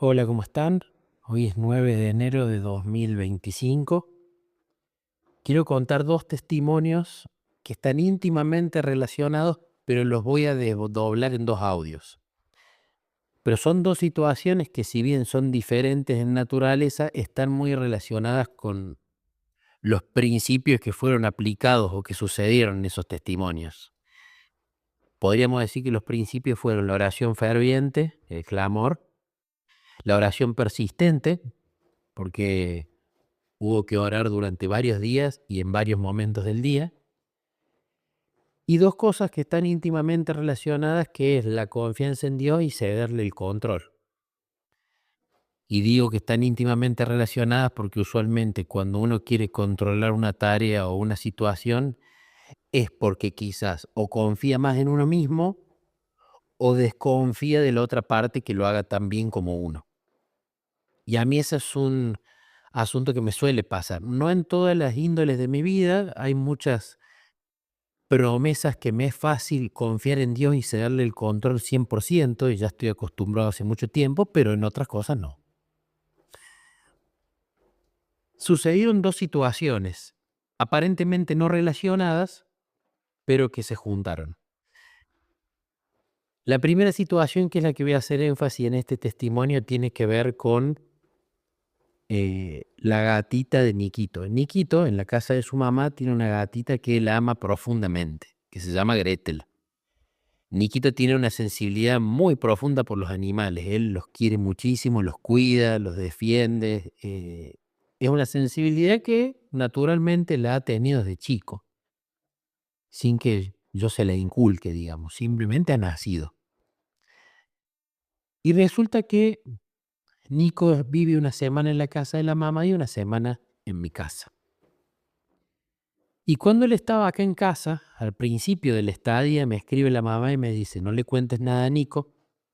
Hola, ¿cómo están? Hoy es 9 de enero de 2025. Quiero contar dos testimonios que están íntimamente relacionados, pero los voy a doblar en dos audios. Pero son dos situaciones que, si bien son diferentes en naturaleza, están muy relacionadas con los principios que fueron aplicados o que sucedieron en esos testimonios. Podríamos decir que los principios fueron la oración ferviente, el clamor, la oración persistente, porque hubo que orar durante varios días y en varios momentos del día. Y dos cosas que están íntimamente relacionadas, que es la confianza en Dios y cederle el control. Y digo que están íntimamente relacionadas porque usualmente cuando uno quiere controlar una tarea o una situación es porque quizás o confía más en uno mismo o desconfía de la otra parte que lo haga tan bien como uno. Y a mí ese es un asunto que me suele pasar. No en todas las índoles de mi vida, hay muchas promesas que me es fácil confiar en Dios y cederle el control 100% y ya estoy acostumbrado hace mucho tiempo, pero en otras cosas no. Sucedieron dos situaciones, aparentemente no relacionadas, pero que se juntaron. La primera situación, que es la que voy a hacer énfasis en este testimonio, tiene que ver con la gatita de Nikito. Nikito, en la casa de su mamá, tiene una gatita que él ama profundamente, que se llama Gretel. Nikito tiene una sensibilidad muy profunda por los animales. Él los quiere muchísimo, los cuida, los defiende. Es una sensibilidad que naturalmente la ha tenido desde chico, sin que yo se la inculque, digamos. Simplemente ha nacido. Y resulta que Nico vive una semana en la casa de la mamá y una semana en mi casa. Y cuando él estaba acá en casa, al principio de la estadía, me escribe la mamá y me dice: no le cuentes nada a Nico,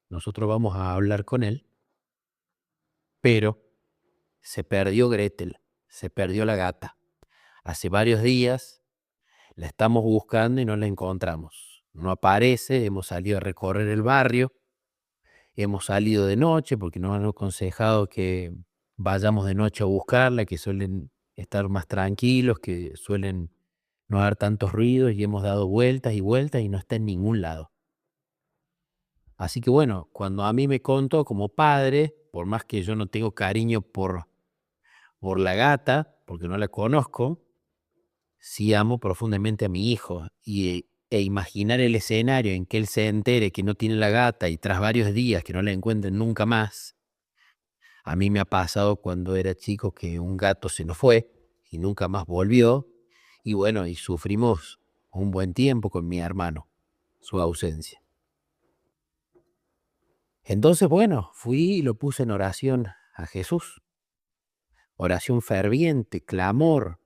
nosotros vamos a hablar con él, pero se perdió Gretel, se perdió la gata. Hace varios días la estamos buscando y no la encontramos. No aparece, hemos salido a recorrer el barrio, hemos salido de noche porque nos han aconsejado que vayamos de noche a buscarla, que suelen estar más tranquilos, que suelen no haber tantos ruidos, y hemos dado vueltas y vueltas y no está en ningún lado. Así que bueno, cuando a mí me contó como padre, por más que yo no tengo cariño por la gata, porque no la conozco, sí amo profundamente a mi hijo, e imaginar el escenario en que él se entere que no tiene la gata y tras varios días que no la encuentren nunca más. A mí me ha pasado cuando era chico que un gato se nos fue y nunca más volvió, y bueno, y sufrimos un buen tiempo con mi hermano su ausencia. Entonces, bueno, fui y lo puse en oración a Jesús, oración ferviente, clamor.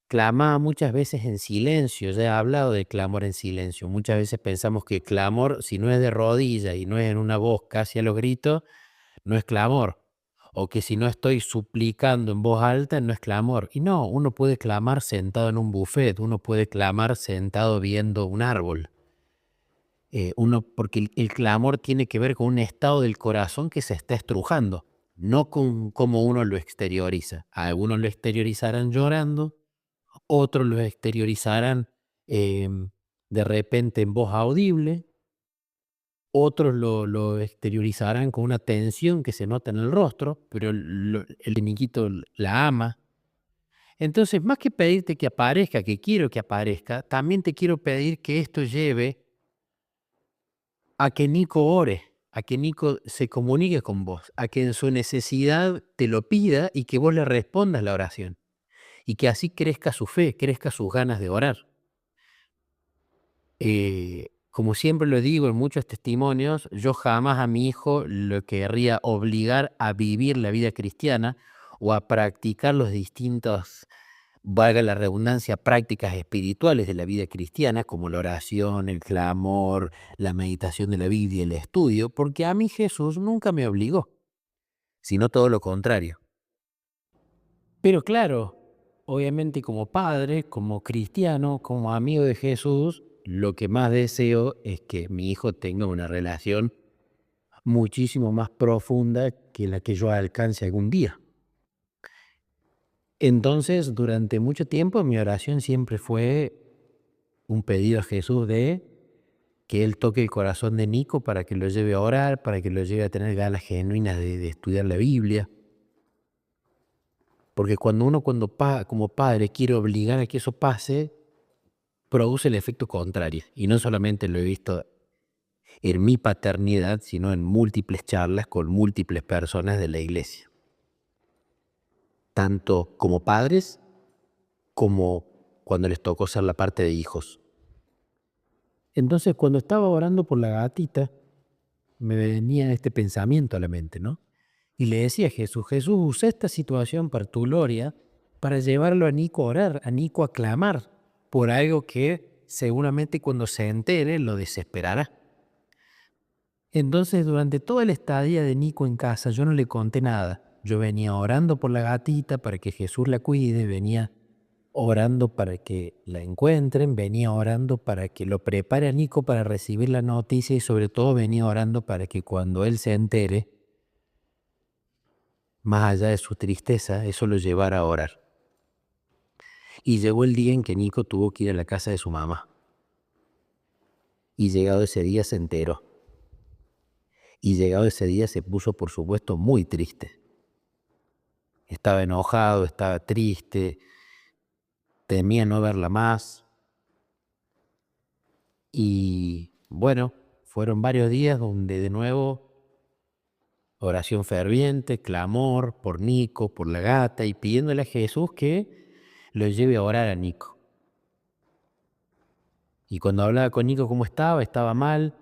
Clamaba muchas veces en silencio. Ya he hablado de clamor en silencio. Muchas veces pensamos que clamor, si no es de rodillas y no es en una voz casi a los gritos, no es clamor. O que si no estoy suplicando en voz alta, no es clamor. Y no, uno puede clamar sentado en un buffet, uno puede clamar sentado viendo un árbol. Porque el clamor tiene que ver con un estado del corazón que se está estrujando, no con cómo uno lo exterioriza. Algunos lo exteriorizarán llorando, otros lo exteriorizarán de repente en voz audible, otros lo exteriorizarán con una tensión que se nota en el rostro, pero el niñito la ama. Entonces, más que pedirte que aparezca, que quiero que aparezca, también te quiero pedir que esto lleve a que Nico ore, a que Nico se comunique con vos, a que en su necesidad te lo pida y que vos le respondas la oración. Y que así crezca su fe, crezca sus ganas de orar. Como siempre lo digo en muchos testimonios, yo jamás a mi hijo lo querría obligar a vivir la vida cristiana o a practicar los distintos, valga la redundancia, prácticas espirituales de la vida cristiana, como la oración, el clamor, la meditación de la Biblia y el estudio, porque a mí Jesús nunca me obligó, sino todo lo contrario. Pero claro, obviamente como padre, como cristiano, como amigo de Jesús, lo que más deseo es que mi hijo tenga una relación muchísimo más profunda que la que yo alcance algún día. Entonces, durante mucho tiempo mi oración siempre fue un pedido a Jesús de que Él toque el corazón de Nico para que lo lleve a orar, para que lo lleve a tener ganas genuinas de estudiar la Biblia. Porque cuando uno como padre quiere obligar a que eso pase, produce el efecto contrario. Y no solamente lo he visto en mi paternidad, sino en múltiples charlas con múltiples personas de la iglesia, tanto como padres como cuando les tocó ser la parte de hijos. Entonces, cuando estaba orando por la gatita, me venía este pensamiento a la mente, ¿no? Y le decía a Jesús, Jesús, usa esta situación para tu gloria, para llevarlo a Nico a orar, a Nico a clamar por algo que seguramente cuando se entere lo desesperará. Entonces, durante toda la estadía de Nico en casa, yo no le conté nada. Yo venía orando por la gatita para que Jesús la cuide, venía orando para que la encuentren, venía orando para que lo prepare a Nico para recibir la noticia y sobre todo venía orando para que cuando él se entere, más allá de su tristeza, eso lo llevara a orar. Y llegó el día en que Nico tuvo que ir a la casa de su mamá. Y llegado ese día se enteró. Y llegado ese día se puso, por supuesto, muy triste. Estaba enojado, estaba triste, temía no verla más. Y bueno, fueron varios días donde de nuevo oración ferviente, clamor por Nico, por la gata y pidiéndole a Jesús que lo lleve a orar a Nico. Y cuando hablaba con Nico cómo estaba mal.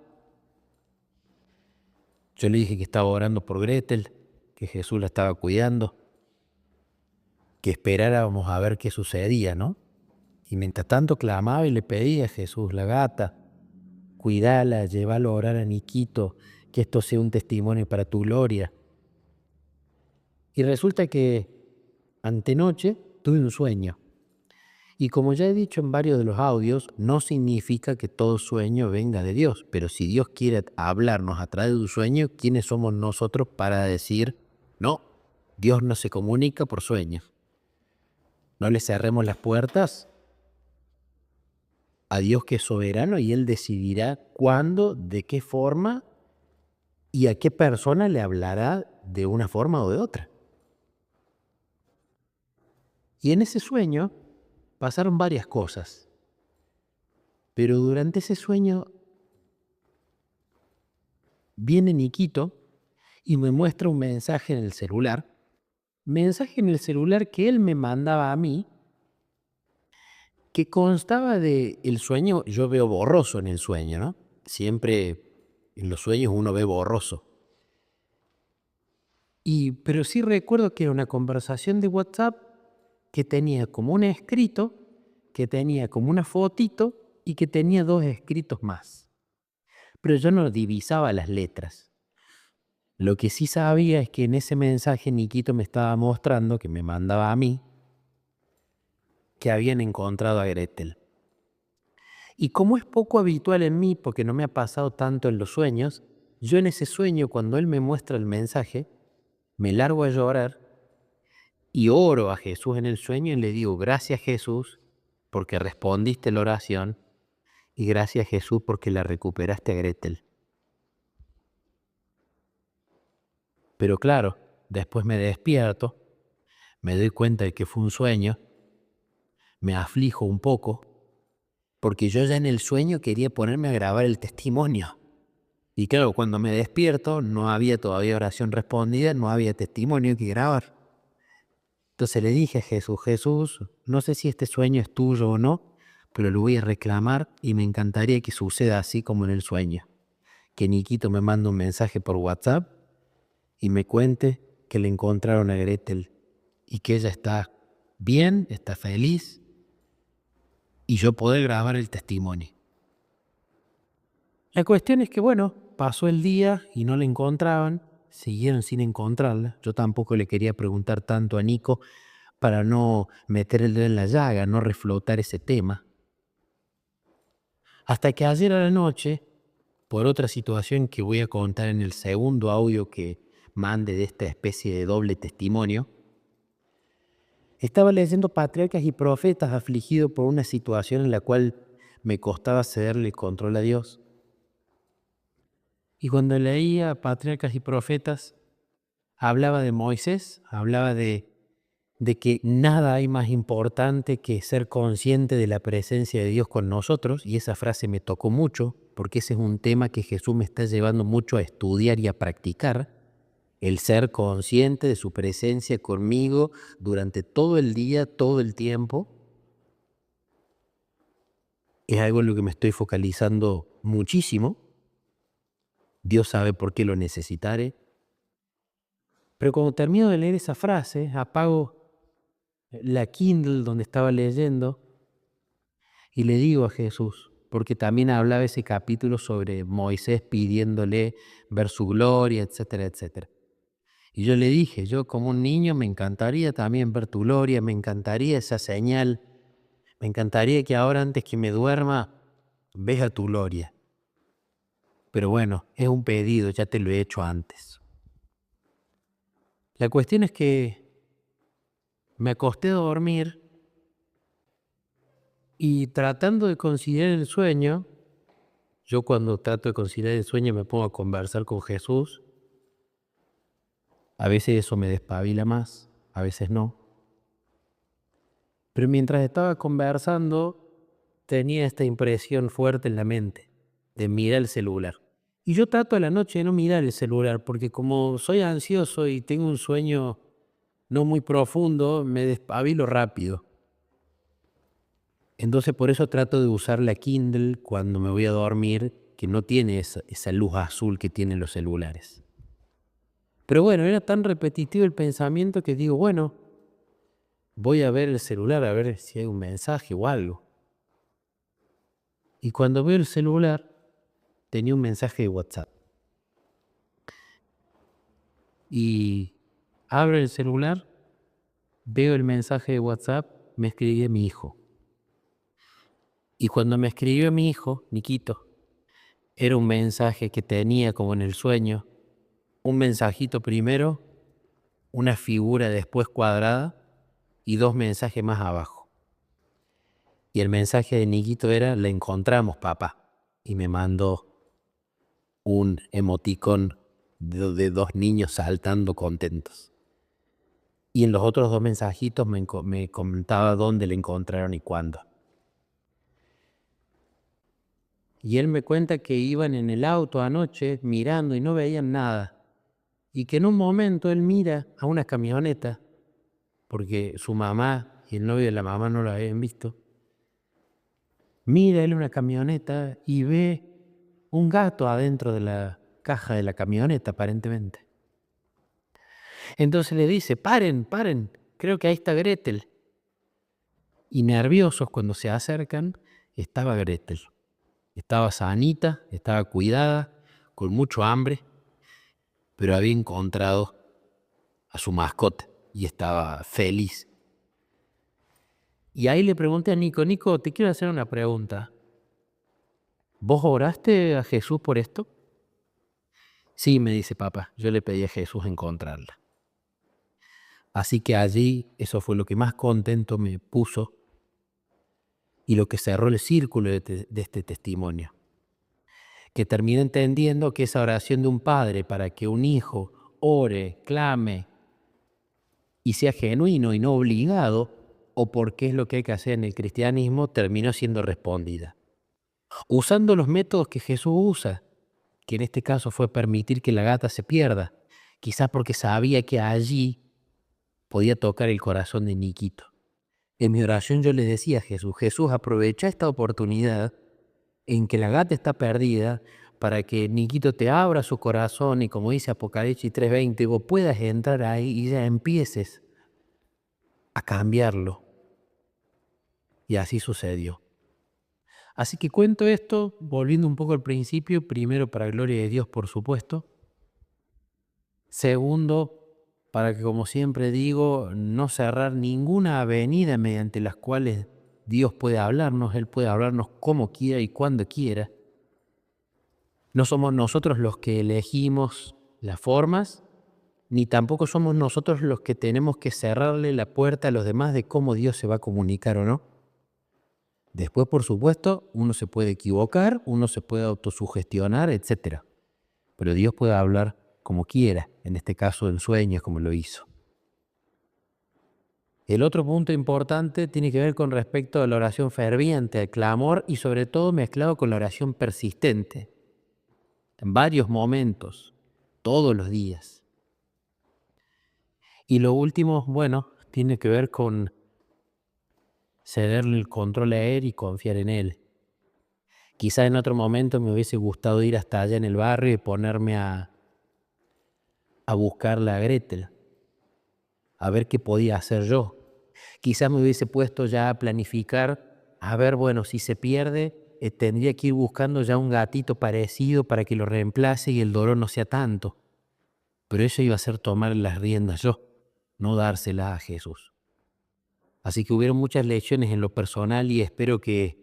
Yo le dije que estaba orando por Gretel, que Jesús la estaba cuidando, que esperáramos a ver qué sucedía, ¿no? Y mientras tanto clamaba y le pedía a Jesús, la gata, cuídala, llévala a orar a Niquito, que esto sea un testimonio para tu gloria. Y resulta que antenoche tuve un sueño. Y como ya he dicho en varios de los audios, no significa que todo sueño venga de Dios, pero si Dios quiere hablarnos a través de un sueño, ¿quiénes somos nosotros para decir, no, Dios no se comunica por sueños? No le cerremos las puertas a Dios que es soberano y Él decidirá cuándo, de qué forma y a qué persona le hablará de una forma o de otra. Y en ese sueño pasaron varias cosas, pero durante ese sueño viene Niquito y me muestra un mensaje en el celular que él me mandaba a mí, que constaba de el sueño. Yo veo borroso en el sueño, ¿no? Siempre en los sueños uno ve borroso. Pero sí recuerdo que era una conversación de WhatsApp que tenía como un escrito, que tenía como una fotito y que tenía dos escritos más. Pero yo no divisaba las letras. Lo que sí sabía es que en ese mensaje Niquito me estaba mostrando, que me mandaba a mí, que habían encontrado a Gretel. Y como es poco habitual en mí, porque no me ha pasado tanto en los sueños, yo en ese sueño, cuando él me muestra el mensaje, me largo a llorar y oro a Jesús en el sueño y le digo, gracias Jesús, porque respondiste la oración, y gracias Jesús porque la recuperaste a Gretel. Pero claro, después me despierto, me doy cuenta de que fue un sueño, me aflijo un poco, porque yo ya en el sueño quería ponerme a grabar el testimonio. Y claro, cuando me despierto no había todavía oración respondida, no había testimonio que grabar. Entonces le dije a Jesús, Jesús, no sé si este sueño es tuyo o no, pero lo voy a reclamar y me encantaría que suceda así como en el sueño. Que Niquito me mande un mensaje por WhatsApp y me cuente que le encontraron a Gretel y que ella está bien, está feliz, y yo poder grabar el testimonio. La cuestión es que, bueno, pasó el día y no la encontraban, siguieron sin encontrarla. Yo tampoco le quería preguntar tanto a Nico para no meter el dedo en la llaga, no reflotar ese tema. Hasta que ayer a la noche por otra situación que voy a contar en el segundo audio que mande de esta especie de doble testimonio. Estaba leyendo Patriarcas y Profetas, afligido por una situación en la cual me costaba cederle el control a Dios. Y cuando leía Patriarcas y Profetas, hablaba de Moisés, hablaba de que nada hay más importante que ser consciente de la presencia de Dios con nosotros, y esa frase me tocó mucho, porque ese es un tema que Jesús me está llevando mucho a estudiar y a practicar, el ser consciente de su presencia conmigo durante todo el día, todo el tiempo. Es algo en lo que me estoy focalizando muchísimo. Dios sabe por qué lo necesitaré. Pero cuando termino de leer esa frase, apago la Kindle donde estaba leyendo y le digo a Jesús, porque también hablaba ese capítulo sobre Moisés pidiéndole ver su gloria, etcétera, etcétera. Y yo le dije, yo como un niño me encantaría también ver tu gloria, me encantaría esa señal, me encantaría que ahora antes que me duerma veas tu gloria. Pero bueno, es un pedido, ya te lo he hecho antes. La cuestión es que me acosté a dormir y tratando de conciliar el sueño, yo cuando trato de conciliar el sueño me pongo a conversar con Jesús. A veces eso me despabila más, a veces no. Pero mientras estaba conversando, tenía esta impresión fuerte en la mente de mirar el celular. Y yo trato a la noche de no mirar el celular, porque como soy ansioso y tengo un sueño no muy profundo, me despabilo rápido. Entonces por eso trato de usar la Kindle cuando me voy a dormir, que no tiene esa luz azul que tienen los celulares. Pero bueno, era tan repetitivo el pensamiento que digo, bueno, voy a ver el celular a ver si hay un mensaje o algo. Y cuando veo el celular, tenía un mensaje de WhatsApp. Y abro el celular, veo el mensaje de WhatsApp, me escribe mi hijo. Y cuando me escribió mi hijo, Niquito, era un mensaje que tenía como en el sueño, un mensajito primero, una figura después cuadrada y dos mensajes más abajo. Y el mensaje de Niquito era, la encontramos, papá. Y me mandó un emoticón de dos niños saltando contentos. Y en los otros dos mensajitos me comentaba dónde le encontraron y cuándo. Y él me cuenta que iban en el auto anoche mirando y no veían nada. Y que en un momento él mira a una camioneta, porque su mamá y el novio de la mamá no lo habían visto. Mira él una camioneta y ve un gato adentro de la caja de la camioneta, aparentemente. Entonces le dice, paren, paren, creo que ahí está Gretel. Y nerviosos cuando se acercan, estaba Gretel. Estaba sanita, estaba cuidada, con mucho hambre, pero había encontrado a su mascota y estaba feliz. Y ahí le pregunté a Nico, Nico, te quiero hacer una pregunta. ¿Vos oraste a Jesús por esto? Sí, me dice papá, yo le pedí a Jesús encontrarla. Así que allí eso fue lo que más contento me puso y lo que cerró el círculo de este testimonio. Que terminé entendiendo que esa oración de un padre para que un hijo ore, clame y sea genuino y no obligado, o porque es lo que hay que hacer en el cristianismo, terminó siendo respondida. Usando los métodos que Jesús usa, que en este caso fue permitir que la gata se pierda, quizás porque sabía que allí podía tocar el corazón de Niquito. En mi oración yo le decía a Jesús, Jesús, aprovecha esta oportunidad en que la gata está perdida para que Niquito te abra su corazón y como dice Apocalipsis 3:20, vos puedas entrar ahí y ya empieces a cambiarlo. Y así sucedió. Así que cuento esto, volviendo un poco al principio, primero para gloria de Dios, por supuesto. Segundo, para que, como siempre digo, no cerrar ninguna avenida mediante las cuales Dios puede hablarnos. Él puede hablarnos como quiera y cuando quiera. No somos nosotros los que elegimos las formas, ni tampoco somos nosotros los que tenemos que cerrarle la puerta a los demás de cómo Dios se va a comunicar o no. Después, por supuesto, uno se puede equivocar, uno se puede autosugestionar, etcétera. Pero Dios puede hablar como quiera, en este caso en sueños, como lo hizo. El otro punto importante tiene que ver con respecto a la oración ferviente, al clamor y sobre todo mezclado con la oración persistente, en varios momentos, todos los días. Y lo último, bueno, tiene que ver con cederle el control a Él y confiar en Él. Quizá en otro momento me hubiese gustado ir hasta allá en el barrio y ponerme a buscarla a Gretel, a ver qué podía hacer yo. Quizás me hubiese puesto ya a planificar, a ver, bueno, si se pierde, tendría que ir buscando ya un gatito parecido para que lo reemplace y el dolor no sea tanto. Pero eso iba a ser tomar las riendas yo, no dárselas a Jesús. Así que hubieron muchas lecciones en lo personal y espero que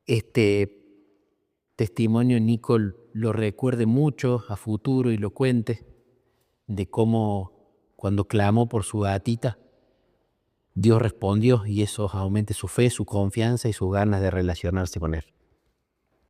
este testimonio Nico lo recuerde mucho a futuro y lo cuente de cómo cuando clamó por su gatita, Dios respondió y eso aumente su fe, su confianza y sus ganas de relacionarse con Él.